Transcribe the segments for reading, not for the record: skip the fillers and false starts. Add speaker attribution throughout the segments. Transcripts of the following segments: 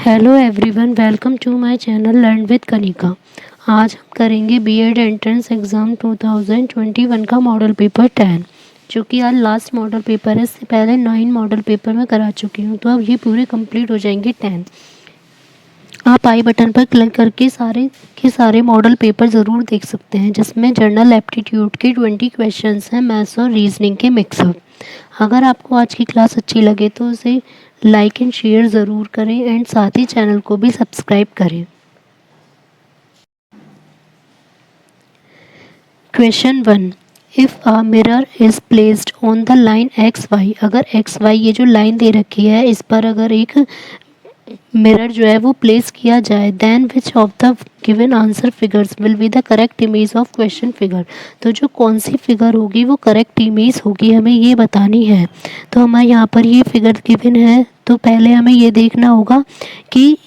Speaker 1: Hello everyone, welcome to my channel learn with Kanika. आज हम करेंगे बीएड एंट्रेंस एग्ज़ाम 2021 का मॉडल पेपर 10, जो कि आज लास्ट मॉडल पेपर है। इससे पहले 9 मॉडल पेपर मैं करा चुकी हूँ, तो अब ये पूरे कंप्लीट हो जाएंगे 10। आप आई बटन पर क्लिक करके सारे के सारे मॉडल पेपर ज़रूर देख सकते हैं, जिसमें जनरल एप्टीट्यूड के 20 क्वेश्चंस हैं, मैथ्स और रीजनिंग के मिक्सअप। अगर आपको आज की क्लास अच्छी लगे तो उसे लाइक एंड शेयर ज़रूर करें एंड साथ ही चैनल को भी सब्सक्राइब करें। Question 1, if a mirror is placed on the line X Y, अगर एक्स वाई ये जो लाइन दे रखी है इस पर अगर एक मिरर जो है वो प्लेस किया जाए, then which of the given answer figures will be the correct image of question figure. तो जो कौन सी फिगर होगी वो करेक्ट इमेज होगी, हमें ये बतानी है। तो हमारे यहाँ पर ये फिगर गिवन है, तो पहले हमें ये देखना होगा कि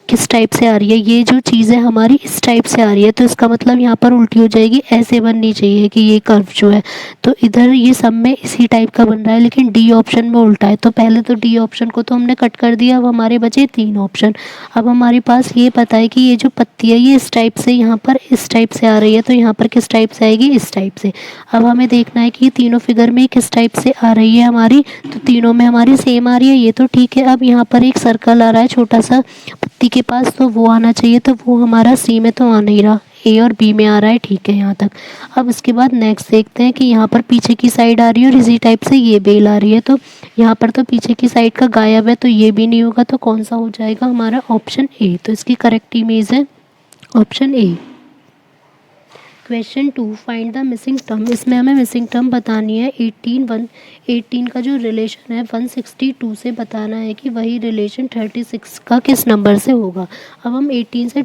Speaker 1: किस टाइप से आ रही है। ये जो चीज़ है हमारी इस टाइप से आ रही है, तो इसका मतलब यहाँ पर उल्टी हो जाएगी, ऐसे बननी चाहिए कि ये कर्व जो है, तो इधर ये सब में इसी टाइप का बन रहा है, लेकिन डी ऑप्शन में उल्टा है। तो पहले तो डी ऑप्शन को तो हमने कट कर दिया, अब हमारे बचे 3 ऑप्शन। अब हमारे पास ये पता है कि ये जो पत्ती है ये इस टाइप से यहाँ पर इस टाइप से आ रही है, तो यहाँ पर किस टाइप से आएगी, इस टाइप से। अब हमें देखना है कि ये तीनों फिगर में किस टाइप से आ रही है हमारी, तो तीनों में हमारी सेम आ रही है, ये तो ठीक है। अब यहाँ पर एक सर्कल आ रहा है छोटा सा पत्ती के पास, तो वो आना चाहिए, तो वो हमारा सी में तो आ नहीं रहा, ए और बी में आ रहा है, ठीक है यहाँ तक। अब इसके बाद नेक्स्ट देखते हैं कि यहाँ पर पीछे की साइड आ रही है और इसी टाइप से ये बेल आ रही है, तो यहाँ पर तो पीछे की साइड का गायब है, तो ये भी नहीं होगा, तो कौन सा हो जाएगा हमारा ऑप्शन ए। तो इसकी करेक्ट इमेज है option A. Question 2, find the missing term. इसमें हमें मिसिंग टर्म बतानी है। 18 का जो रिलेशन है 162 से बताना है कि वही रिलेशन 36 का किस नंबर से होगा। अब हम 18 से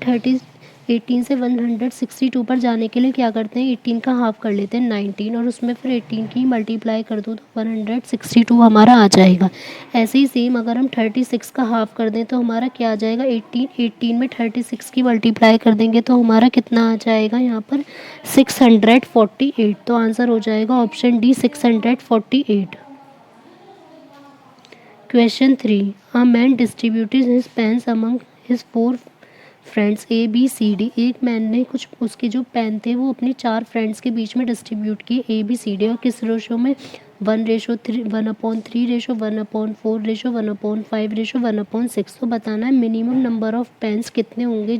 Speaker 1: 162 पर जाने के लिए क्या करते हैं, 18 का हाफ कर लेते हैं 19, और उसमें फिर 18 की मल्टीप्लाई कर दो तो 162 हमारा आ जाएगा। ऐसे ही सेम अगर हम 36 का हाफ कर दें तो हमारा क्या आ जाएगा, 18 में 36 की मल्टीप्लाई कर देंगे तो हमारा कितना आ जाएगा यहाँ पर 648। तो आंसर हो जाएगा option D 648। Question 3, a man distributed his pens among his 4 friends A B C D. एक मैन ने कुछ उसके जो पेन थे वो अपने 4 फ्रेंड्स के बीच में डिस्ट्रीब्यूट किए, ए बी सी डी, और किस रेशो में, 1:3, 1/3 रेशो, 1/4 रेशो, 1/5 रेशो, 1/6। तो बताना है मिनिमम नंबर ऑफ पेन्स कितने होंगे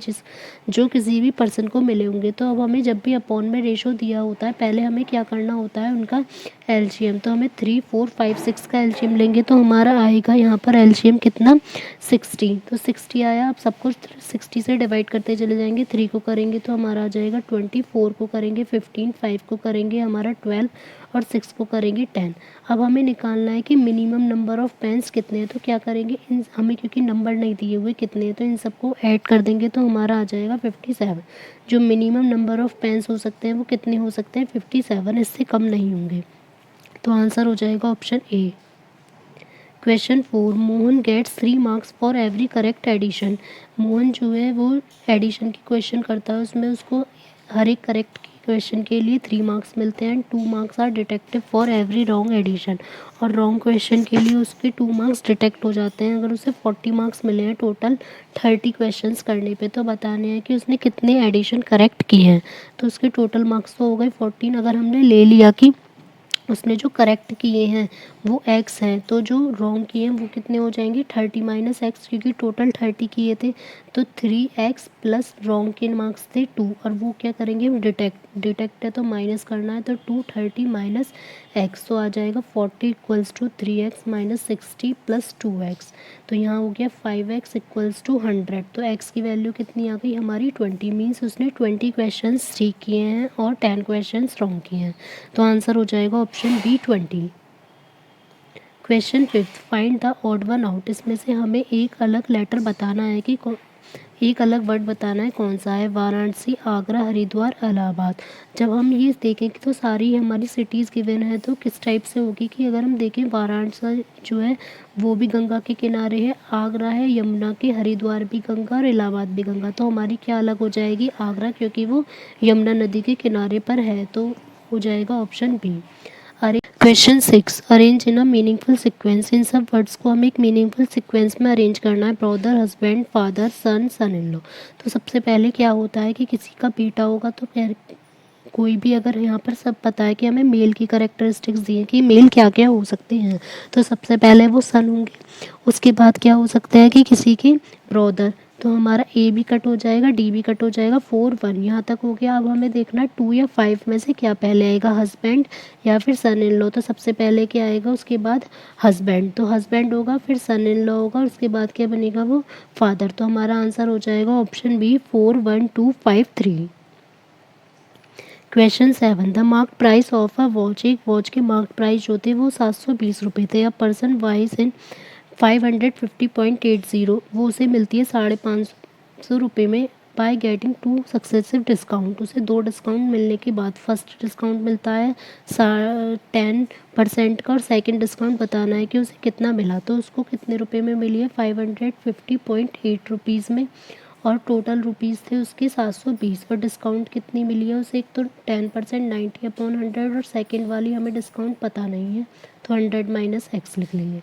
Speaker 1: जो किसी भी पर्सन को मिले होंगे। तो अब हमें जब भी अपॉन में रेशो दिया होता है पहले हमें क्या करना होता है, उनका एलसीएम। तो हमें 3, 4, 5, 6 का एलसीएम लेंगे तो हमारा आएगा यहाँ पर एलसीएम कितना, 60। तो 60 आया। अब सब कुछ 60 से डिवाइड करते चले जाएंगे। 3 को करेंगे तो हमारा आ जाएगा 20, 4 को करेंगे 15, 5 को करेंगे हमारा 12 और 6 को करेंगे 10। अब हमें निकालना है कि मिनिमम नंबर ऑफ पेन्स कितने हैं। तो क्या करेंगे, इन हमें क्योंकि नंबर नहीं दिए हुए कितने हैं, तो इन सबको ऐड कर देंगे तो हमारा आ जाएगा 57। जो मिनिमम नंबर ऑफ पेन्स हो सकते हैं वो कितने हो सकते हैं, 57, इससे कम नहीं होंगे। तो आंसर हो जाएगा option A. Question 4, Mohan gets 3 marks for every correct addition. Mohan जो है वो एडिशन की क्वेश्चन करता है, उसमें उसको हर एक करेक्ट क्वेश्चन के लिए 3 मार्क्स मिलते हैं। 2 marks are detective for every wrong addition, और रॉन्ग क्वेश्चन के लिए उसके 2 मार्क्स डिटेक्ट हो जाते हैं। अगर उसे 40 मार्क्स मिले हैं टोटल 30 क्वेश्चंस करने पे, तो बताने हैं कि उसने कितने एडिशन करेक्ट किए हैं। तो उसके टोटल मार्क्स तो हो गए 14। अगर हमने ले लिया कि उसने जो करेक्ट किए हैं वो x हैं, तो जो रॉन्ग किए हैं वो कितने हो जाएंगे, 30 माइनस एक्स, क्योंकि टोटल 30 किए थे, तो 3x प्लस रॉन्ग के मार्क्स थे 2, और वो क्या करेंगे, डिटेक्ट है तो माइनस करना है, तो 230 माइनस एक्स, तो आ जाएगा 40 equals to 3x minus 60 plus 2x। तो यहाँ हो गया 5x इक्वल्स टू 100। तो x की वैल्यू कितनी आ गई हमारी 20, मीन्स उसने 20 क्वेश्चन ठीक किए हैं और 10 क्वेश्चन रॉन्ग किए हैं। तो आंसर हो जाएगा option B 20। Question 5, find the odd one out. इसमें से हमें एक अलग लेटर बताना है कि एक अलग वर्ड बताना है कौन सा है। वाराणसी, आगरा, हरिद्वार, इलाहाबाद। जब हम ये देखें तो सारी हमारी सिटीज़ गिवन है, तो किस टाइप से होगी कि अगर हम देखें वाराणसी जो है वो भी गंगा के किनारे है, आगरा है यमुना के, हरिद्वार भी गंगा और इलाहाबाद भी गंगा। तो हमारी क्या अलग हो जाएगी, आगरा, क्योंकि वो यमुना नदी के किनारे पर है, तो हो जाएगा option B. Question 6, arrange in a meaningful sequence. इन सब वर्ड्स को हमें एक मीनिंगफुल सीक्वेंस में अरेंज करना है। Brother, husband, father, son, son in law. तो सबसे पहले क्या होता है कि किसी का बेटा होगा तो फिर कोई भी, अगर यहाँ पर सब पता है कि हमें मेल की करेक्टरिस्टिक्स दी हैं कि मेल क्या क्या हो सकते हैं, तो सबसे पहले वो सन होंगे। उसके बाद क्या हो सकता है कि किसी के ब्रदर, तो हमारा ए भी कट हो जाएगा, डी भी कट हो जाएगा, 4 1 यहाँ तक हो गया। अब हमें देखना है 2 या 5 में से क्या पहले आएगा, हस्बैंड या फिर सन इन लॉ। तो सबसे पहले क्या आएगा, उसके बाद हस्बैंड, तो हस्बैंड होगा, फिर सन इन लॉ होगा, उसके बाद क्या बनेगा, वो फादर। तो हमारा आंसर हो जाएगा option B 4 1 2 5 3। Question 7, the mark price of a watch. एक वॉच के मार्क प्राइस जो थे वो 720 रुपये थे। अ पर्सन वाइज इन 550.80, वो उसे मिलती है 550 रुपये में। बाय गेटिंग 2 सक्सेसिव डिस्काउंट, उसे 2 डिस्काउंट मिलने के बाद फर्स्ट डिस्काउंट मिलता है 10% का, और सेकंड डिस्काउंट बताना है कि उसे कितना मिला। तो उसको कितने रुपए में मिली है, 550.8 रुपीज़ में, और टोटल रुपीज़ थे उसके 720। और डिस्काउंट कितनी मिली है उसे, एक तो 10% 90/100, और सेकंड वाली हमें डिस्काउंट पता नहीं है तो 100 माइनस एक्स लिख लेंगे।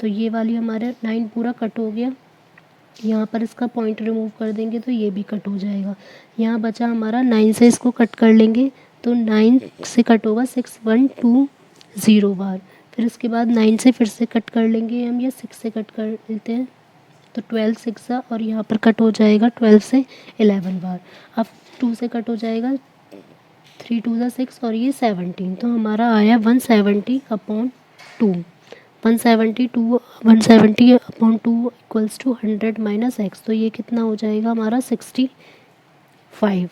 Speaker 1: तो ये वाली हमारा 9 पूरा कट हो गया। यहाँ पर इसका पॉइंट रिमूव कर देंगे तो ये भी कट हो जाएगा। यहाँ बचा हमारा 9 से, इसको कट कर लेंगे तो 9 से कट होगा 6 1 2 0 बार। फिर उसके बाद 9 से फिर से कट कर लेंगे हम, या 6 से कट कर लेते हैं तो 12 6 और यहाँ पर कट हो जाएगा 12 से 11 बार। अब 2 से कट हो जाएगा 3 2 6 और ये 17, तो हमारा आया 170/2। 170/2 इक्वल्स टू 100 माइनस एक्स, तो ये कितना हो जाएगा हमारा 65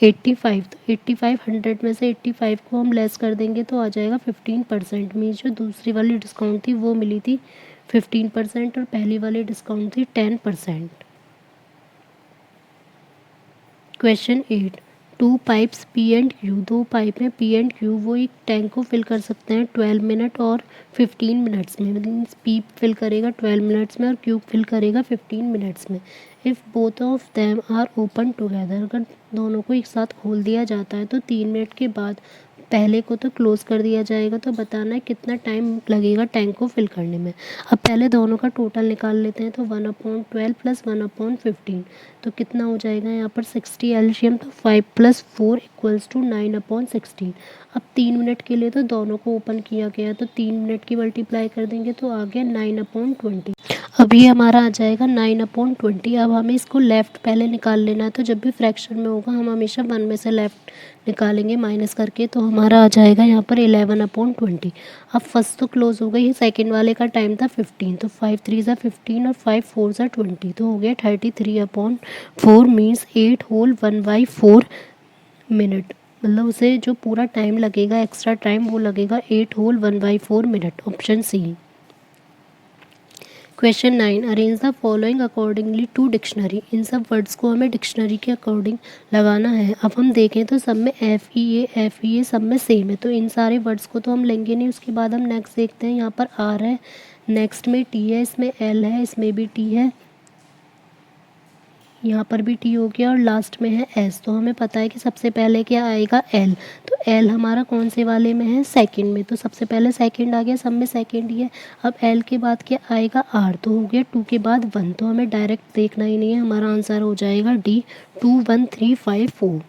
Speaker 1: 85। तो 85 100 में से 85 को हम लेस कर देंगे तो आ जाएगा 15%। मीन्स जो दूसरी वाली डिस्काउंट थी वो मिली थी 15% और पहली वाली डिस्काउंट थी 10%। Question 8, 2 pipes P and Q. 2 pipe हैं पी एंड क्यू, वो एक टैंक को फिल कर सकते हैं 12 मिनट और 15 मिनट्स में। मीन्स पी फिल करेगा 12 मिनट्स में और क्यू फिल करेगा 15 मिनट्स में। If both of them are open together, अगर दोनों को एक साथ खोल दिया जाता है तो 3 मिनट के बाद पहले को तो क्लोज़ कर दिया जाएगा। तो बताना है कितना टाइम लगेगा टैंक को फिल करने में। अब पहले दोनों का टोटल निकाल लेते हैं, तो 1/12 प्लस 1/15, तो कितना हो जाएगा यहाँ पर 60 एलसीएम, तो 5 + 4 इक्वल्स टू 9/16। अब 3 मिनट के लिए तो दोनों को ओपन किया गया, तो 3 मिनट की मल्टीप्लाई कर देंगे तो आ गया 9/20। अब ये हमारा आ जाएगा 9/20। अब हमें इसको लेफ़्ट पहले निकाल लेना है, तो जब भी फ्रैक्शन में होगा हम हमेशा 1 में से लेफ़्ट निकालेंगे माइनस करके, तो हमारा आ जाएगा यहाँ पर 11/20। अब फर्स्ट तो क्लोज हो गई, सेकंड वाले का टाइम था 15, तो 5 3 ज़ा 15 और 5 4 ज़ा 20, तो हो गया 33/4। मीन्स 8 होल 1/4 मिनट, मतलब उसे जो पूरा टाइम लगेगा एक्स्ट्रा टाइम वो लगेगा 8 whole 1/4 minute. Option C. Question 9, arrange the following accordingly to dictionary. इन सब वर्ड्स को हमें डिक्शनरी के अकॉर्डिंग लगाना है। अब हम देखें तो सब में एफ ई ए सब में सेम है, तो इन सारे वर्ड्स को तो हम लेंगे नहीं। उसके बाद हम नेक्स्ट देखते हैं, यहाँ पर आर है, नेक्स्ट में टी है, इसमें एल है, इसमें भी टी है, यहाँ पर भी टी हो गया, और लास्ट में है एस। तो हमें पता है कि सबसे पहले क्या आएगा, एल। तो एल हमारा कौन से वाले में है, सेकंड में, तो सबसे पहले सेकंड आ गया, सब में सेकंड ही है। अब एल के बाद क्या आएगा, आर, तो हो गया 2 के बाद 1, तो हमें डायरेक्ट देखना ही नहीं है, हमारा आंसर हो जाएगा D 2 1 3 5 4।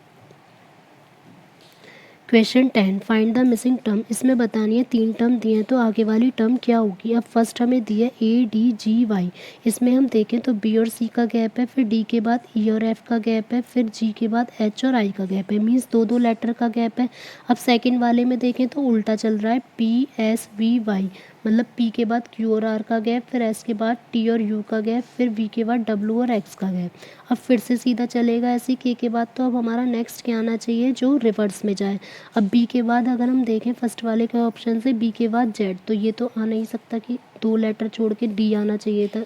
Speaker 1: Question 10, find the missing term. इसमें बतानी है 3 टर्म दिए हैं तो आगे वाली टर्म क्या होगी। अब फर्स्ट हमें दी है ए डी जी वाई, इसमें हम देखें तो बी और सी का गैप है, फिर डी के बाद ई और एफ का गैप है, फिर जी के बाद एच और आई का गैप है, मीन्स 2 लेटर का गैप है। अब सेकंड वाले में देखें तो उल्टा चल रहा है, पी एस वी वाई, मतलब पी के बाद क्यू और आर का गैप, फिर एस के बाद टी और यू का गैप, फिर वी के बाद डब्ल्यू और एक्स का गैप। अब फिर से सीधा चलेगा ऐसे के बाद, तो अब हमारा नेक्स्ट क्या आना चाहिए, जो रिवर्स में जाए। अब बी के बाद अगर हम देखें फर्स्ट वाले के ऑप्शन से, बी के बाद जेड, तो ये तो आ नहीं सकता कि 2 लेटर छोड़ के डी आना चाहिए था,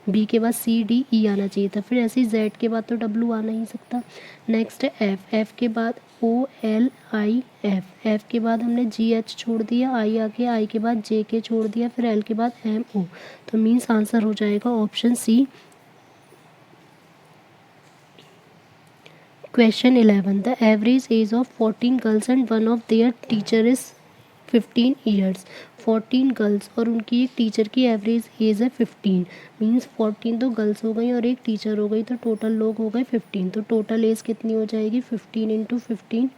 Speaker 1: बी के बाद सी डी ई आना चाहिए था, फिर ऐसे ही जेड के बाद तो डब्ल्यू आ नहीं सकता। नेक्स्ट है एफ, एफ के बाद O L I F, F के बाद हमने जी एच छोड़ दिया, आई आके, आई के बाद जे के छोड़ दिया, फिर एल के बाद एम ओ, तो मीन्स आंसर हो जाएगा option C question 11 the average age of 14 girls and one of their teacher is 15 years. 14 girls और उनकी एक टीचर की एवरेज एज है 15, मीन्स 14 तो गर्ल्स हो गई और एक टीचर हो गई, तो टोटल लोग हो गए 15। तो टोटल एज कितनी हो जाएगी 15 इंटू 15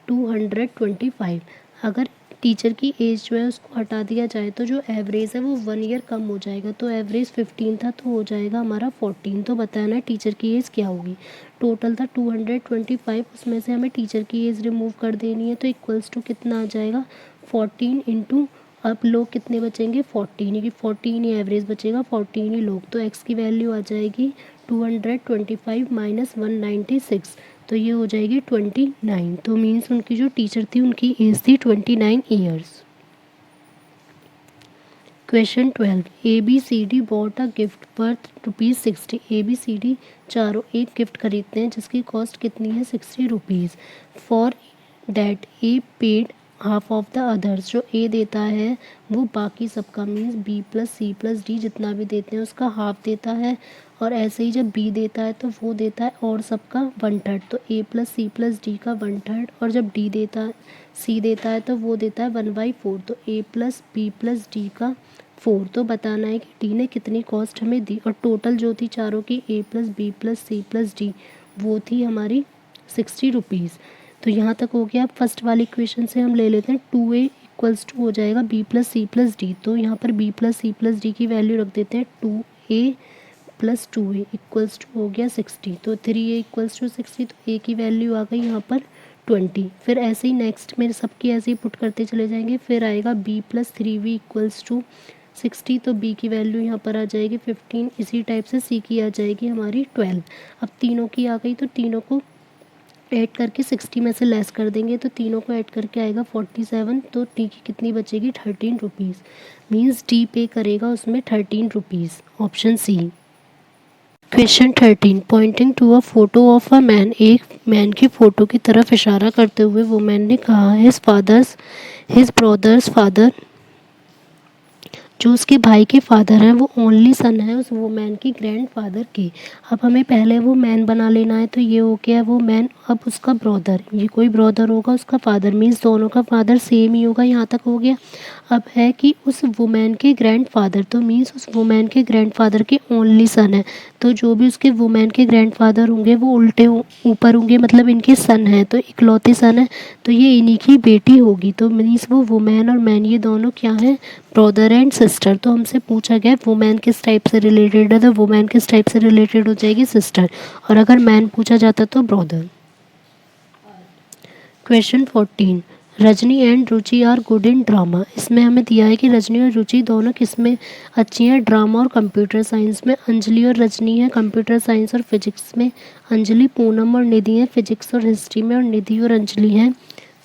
Speaker 1: 225। अगर टीचर की एज जो है उसको हटा दिया जाए तो जो एवरेज है वो 1 ईयर कम हो जाएगा। तो एवरेज 15 था तो हो जाएगा हमारा 14। तो बताना है टीचर की एज क्या होगी। टोटल था 225, उसमें से हमें टीचर की एज रिमूव कर देनी है तो इक्वल्स टू कितना आ जाएगा 14 इंटू, अब लोग कितने बचेंगे 14 ही, 14 ही एवरेज बचेगा, 14 ही लोग। तो एक्स की वैल्यू आ जाएगी 225 माइनस 196, तो ये हो जाएगी 29। तो मीन्स उनकी जो टीचर थी उनकी एज थी 29 years. Question 12 A B C D bought a gift worth ₹60। A B C D चारों एक गिफ्ट खरीदते हैं जिसकी कॉस्ट कितनी है 60 rupees. For that A paid half of the others, जो ए देता है वो बाकी सबका means B plus C plus D जितना भी देते हैं उसका हाफ देता है, और ऐसे ही जब बी देता है तो वो देता है और सबका 1/3, तो ए प्लस सी प्लस डी का 1/3, और जब डी देता है सी देता है तो वो देता है 1/4, तो ए प्लस बी प्लस डी का 4। तो बताना है कि डी ने कितनी कॉस्ट हमें दी, और टोटल जो थी चारों की A plus B plus C plus D वो थी हमारी 60 रुपीज़। तो यहाँ तक हो गया। अब फर्स्ट वाली इक्वेशन से हम ले लेते हैं 2a इक्वल्स टू हो जाएगा b plus C plus D, तो यहाँ पर b plus C plus D की वैल्यू रख देते हैं 2a plus 2a equals to हो गया 60, तो 3a इक्वल्स टू 60, तो a की वैल्यू आ गई यहाँ पर 20। फिर ऐसे ही नेक्स्ट में सबकी ऐसे ही पुट करते चले जाएंगे, फिर आएगा b plus 3b equals to 60, तो b की वैल्यू यहाँ पर आ जाएगी 15। इसी टाइप से c की आ जाएगी हमारी 12। अब तीनों की आ गई तो तीनों को ऐड करके 60 में से लेस कर देंगे, तो तीनों को ऐड करके आएगा 47, तो टी की कितनी बचेगी 13 रुपीज़, मीन्स टी पे करेगा उसमें 13 rupees, option C. Question 13 pointing to a photo of a man, एक मैन की फ़ोटो की तरफ इशारा करते हुए वुमेन ने कहा हिज ब्रदर्स फादर, जो उसके भाई के फादर हैं वो ओनली सन है उस वुमेन की ग्रैंडफादर के। अब हमें पहले वो मैन बना लेना है, तो ये हो गया वो मैन, अब उसका ब्रदर, ये कोई ब्रदर होगा उसका फादर, मीन्स दोनों का फादर सेम ही होगा, यहाँ तक हो गया। अब है कि उस वुमेन के ग्रैंडफादर, तो मीन्स उस वुमेन के ग्रैंडफादर के ओनली सन है, तो जो भी उसके वुमेन के ग्रैंडफादर होंगे वो उल्टे ऊपर होंगे, मतलब इनके सन है, तो इकलौते सन है, तो ये इन्हीं की बेटी होगी। तो मीन्स वो वुमेन और मैन ये दोनों क्या हैं, ब्रदर एंड सिस्टर। तो हमसे पूछा गया वुमेन किस टाइप से रिलेटेड है, तो वुमेन किस टाइप से रिलेटेड हो जाएगी सिस्टर, और अगर मैन पूछा जाता तो brother. Question 14 Rajni and Ruchi are good in drama, इसमें हमें दिया है कि रजनी और रुचि दोनों किस में अच्छी हैं, ड्रामा और कंप्यूटर साइंस में। अंजलि और रजनी है कंप्यूटर साइंस और फिजिक्स में, अंजलि पूनम और निधि हैं फिजिक्स और हिस्ट्री में, और निधि और अंजलि हैं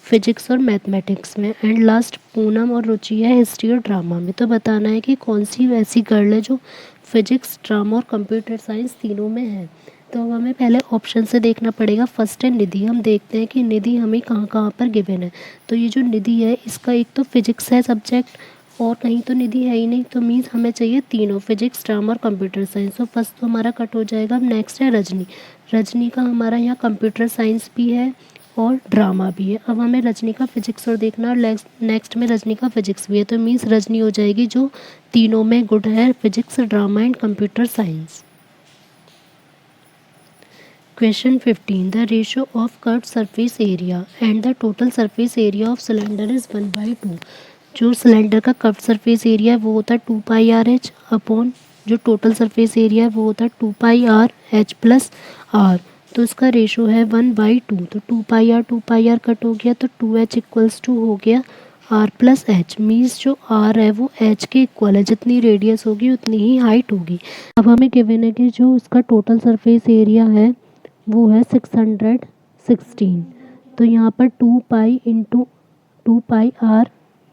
Speaker 1: फिजिक्स और मैथमेटिक्स में। एंड लास्ट पूनम और रुचि है हिस्ट्री और ड्रामा में। तो बताना है कि कौन सी ऐसी गर्ल है जो फिजिक्स ड्रामा और कंप्यूटर साइंस तीनों में है। तो अब हमें पहले ऑप्शन से देखना पड़ेगा। फर्स्ट है निधि, हम देखते हैं कि निधि हमें कहाँ कहाँ पर गिवन है। तो ये जो निधि है इसका एक तो फिजिक्स है सब्जेक्ट, और कहीं तो निधि है ही नहीं, तो मीन्स हमें चाहिए तीनों फिजिक्स ड्रामा और कंप्यूटर साइंस। तो फर्स्ट तो हमारा कट हो जाएगा। अब नेक्स्ट है रजनी, रजनी का हमारा यहाँ कंप्यूटर साइंस भी है और ड्रामा भी है। अब हमें रजनी का फिजिक्स और देखना, और नेक्स्ट में रजनी का फिजिक्स भी है, तो मीन्स रजनी हो जाएगी जो तीनों में गुड है, physics drama and computer science. Question 15 the ratio of curved surface area and the total surface area of cylinder is 1/2। जो सिलेंडर का कर्व्ड सरफेस एरिया है वो होता है 2πr/h अपॉन जो टोटल सरफेस एरिया है वो होता है 2πr/h प्लस r, तो इसका रेशो है 1/2। तो 2πr कट हो गया तो 2h इक्वल्स टू हो गया r प्लस एच, मीन्स जो r है वो h के इक्वल है, जितनी रेडियस होगी उतनी ही हाइट होगी। अब हमें गिवन है कि जो इसका टोटल सरफेस एरिया है वो है 616, तो यहाँ पर 2π इंटू 2πr,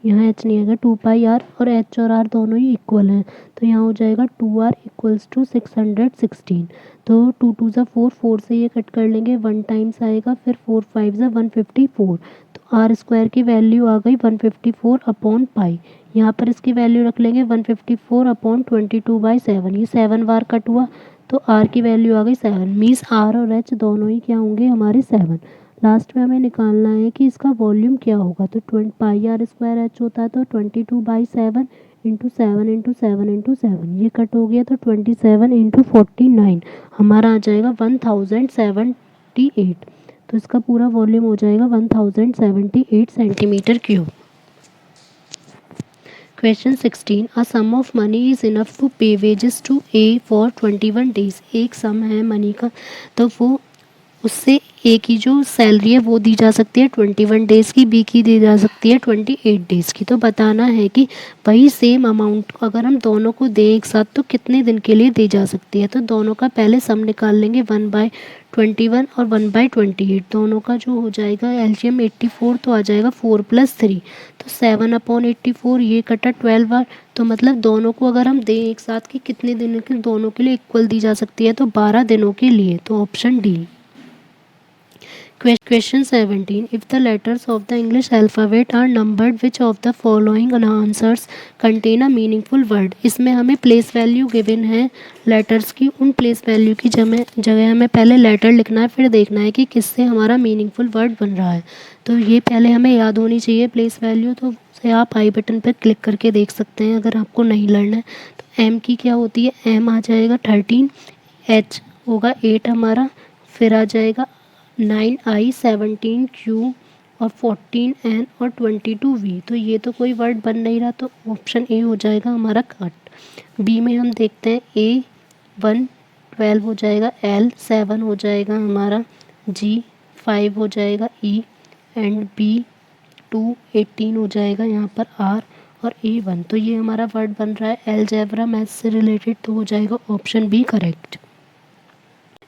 Speaker 1: यहाँ h नहीं आएगा, 2πr और h और r दोनों ही इक्वल हैं, तो यहाँ हो जाएगा 2r इक्वल्स टू 616। तो 2 2 ज़ा 4, 4 से ये कट कर लेंगे, 1 टाइम्स आएगा, फिर 4 5 ज़ा 154, तो आर स्क्वायर की वैल्यू आ गई 154 अपॉन पाई। यहाँ पर इसकी वैल्यू रख लेंगे 154 अपॉन 22/7, ये 7 बार कट हुआ तो आर की वैल्यू आ गई 7, मीन्स आर और एच दोनों ही क्या होंगे हमारे 7। लास्ट में हमें निकालना है कि इसका वॉल्यूम क्या होगा, तो पाई आर स्क्वायर एच होता है, तो 22/7 इंटू 7 ये कट हो गया, तो 27 इंटू 49 हमारा आ जाएगा 1078। तो इसका पूरा वॉल्यूम हो जाएगा 1078 centimetre cube. Question 16, a sum of money is enough to pay wages to A for 21 days. एक सम है मनी का, तो वो उससे ए की जो सैलरी है वो दी जा सकती है 21 डेज़ की, बी की दी जा सकती है 28 डेज़ की। तो बताना है कि वही सेम अमाउंट अगर हम दोनों को दें एक साथ तो कितने दिन के लिए दी जा सकती है। तो दोनों का पहले सम निकाल लेंगे, 1/21 और 1/28 दोनों का जो हो जाएगा एलसीएम 84, तो आ जाएगा 4 + 3, तो 7/84 ये कटा 12 तो मतलब दोनों को अगर हम दें एक साथ कि कितने दिन के दोनों के लिए इक्वल दी जा सकती है, तो 12 दिनों के लिए, तो option D. Question 17. If the letters of the English alphabet are numbered, which of the following answers contain a meaningful word? इसमें हमें प्लेस वैल्यू गिवन है लेटर्स की, उन प्लेस वैल्यू की जगह हमें पहले लेटर लिखना है, फिर देखना है कि किससे हमारा मीनिंगफुल वर्ड बन रहा है। तो ये पहले हमें याद होनी चाहिए प्लेस वैल्यू, तो उसे आप आई बटन पर क्लिक करके देख सकते हैं अगर आपको नहीं लर्न है। तो एम की क्या होती है, एम आ जाएगा 13, एच होगा 8 हमारा, फिर आ जाएगा 9I 17 Q और 14 N और 22 V। तो ये तो कोई वर्ड बन नहीं रहा, तो ऑप्शन ए हो जाएगा हमारा कट। बी में हम देखते हैं A1 12 हो जाएगा, L 7 हो जाएगा हमारा, G 5 हो जाएगा, E एंड B2 18 हो जाएगा यहाँ पर, R और A1। तो ये हमारा वर्ड बन रहा है अलजेब्रा मैथ्स से रिलेटेड, तो हो जाएगा option B correct.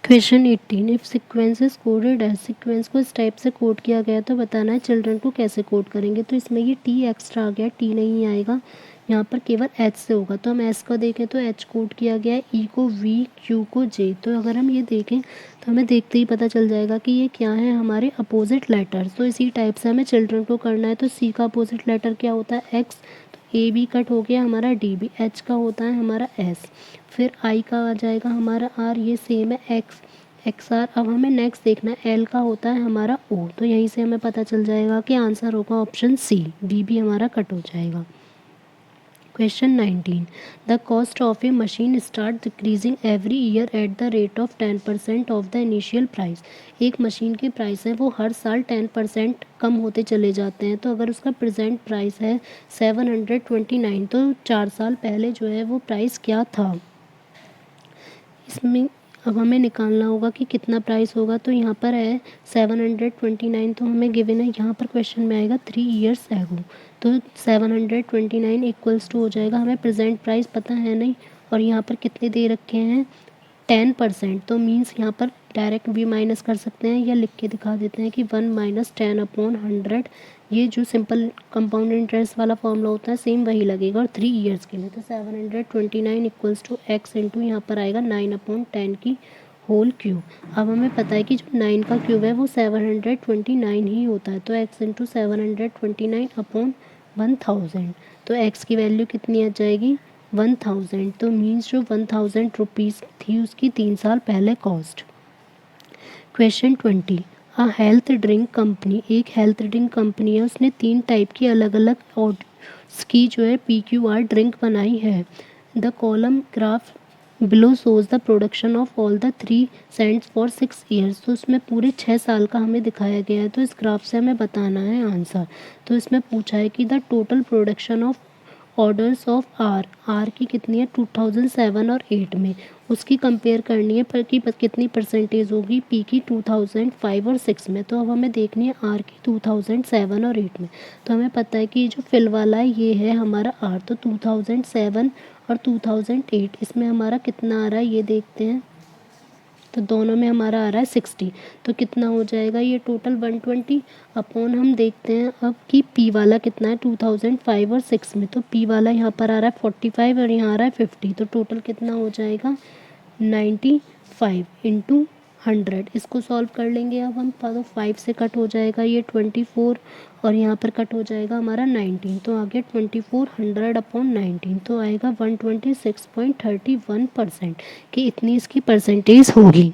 Speaker 1: Question 18, if sequence is coded as, sequence को इस टाइप से कोड किया गया तो बताना है चिल्ड्रन को कैसे कोड करेंगे। तो इसमें ये टी एक्स्ट्रा आ गया, टी नहीं आएगा, यहाँ पर केवल एच से होगा। तो हम एस को देखें तो एच कोड किया गया है, ई को वी, क्यू को जे। तो अगर हम ये देखें तो हमें देखते ही पता चल जाएगा कि ये क्या है, हमारे अपोजिट लेटर्स। तो इसी टाइप से हमें चिल्ड्रन को करना है। तो सी का अपोजिट लेटर क्या होता है, एक्स, तो ए बी कट हो गया हमारा डी बी, एच का होता है हमारा एस, फिर आई का आ जाएगा हमारा आर, ये सेम है एक्स, एक्स आर। अब हमें नेक्स्ट देखना है एल का होता है हमारा ओ। तो यहीं से हमें पता चल जाएगा कि आंसर होगा ऑप्शन सी, बी भी हमारा कट हो जाएगा। Question 19, the cost of A machine start decreasing every year at the rate of 10% of the initial price. एक मशीन के प्राइस है वो हर साल 10% कम होते चले जाते हैं। तो अगर उसका प्रेजेंट प्राइस है 729, तो 4 साल पहले जो है वो प्राइस क्या था। इसमें अब हमें निकालना होगा कि कितना प्राइस होगा। तो यहाँ पर है 729, तो हमें गिवन है, यहाँ पर क्वेश्चन में आएगा 3 ईयर्स एगो। तो 729 इक्वल्स टू हो जाएगा, हमें प्रेजेंट प्राइस पता है नहीं, और यहाँ पर कितने दे रखे हैं 10%। तो मीन्स यहाँ पर डायरेक्ट भी माइनस कर सकते हैं या लिख के दिखा देते हैं कि 1 - 10/100। ये जो सिंपल कंपाउंड इंटरेस्ट वाला फॉर्मूला होता है सेम वही लगेगा, और 3 ईयर्स के लिए। तो 729 इक्वल्स टू एक्स इंटू यहाँ पर आएगा 9/10 की होल क्यूब। अब हमें पता है कि जो 9 का क्यूब है वो 729 ही होता है। तो एक्स इंटू 729/1000। तो एक्स की वैल्यू कितनी आ जाएगी 1000। तो मीन्स जो 1000 रुपीज़ थी उसकी 3 साल पहले कॉस्ट। क्वेश्चन 20, अ हेल्थ ड्रिंक कंपनी, एक हेल्थ ड्रिंक कंपनी है, उसने 3 टाइप की अलग अलग की जो है PQR ड्रिंक बनाई है। The column graph below shows the production of all the 3 cents for 6 years. तो उसमें पूरे 6 साल का हमें दिखाया गया है। तो इस ग्राफ से हमें बताना है आंसर। तो इसमें पूछा है कि the total production of orders of R की कितनी है 2007 और 8 में, उसकी कंपेयर करनी है पर कि कितनी परसेंटेज होगी पी की 2005 और 6 में। तो अब हमें देखनी है आर की 2007 और 8 में। तो हमें पता है कि जो फिल वाला है ये है हमारा आर। तो 2007 और 2008 इसमें हमारा कितना आ रहा है ये देखते हैं। तो दोनों में हमारा आ रहा है 60। तो कितना हो जाएगा ये टोटल 120 अपॉन, हम देखते हैं अब कि पी वाला कितना है 2005 और 6 में। तो पी वाला यहाँ पर आ रहा है 45 और यहाँ आ रहा है 50। तो टोटल कितना हो जाएगा 95 इंटू 100। इसको सॉल्व कर लेंगे अब हम, तो 5 से कट हो जाएगा ये 24 और यहाँ पर कट हो जाएगा हमारा 19, तो आ गया 2400/19, तो आएगा 126.31% कि इतनी इसकी परसेंटेज होगी।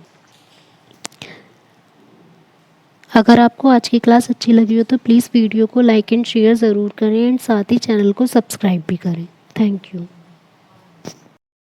Speaker 1: अगर आपको आज की क्लास अच्छी लगी हो तो प्लीज़ वीडियो को लाइक एंड शेयर ज़रूर करें एंड साथ ही चैनल को सब्सक्राइब भी करें। Thank you.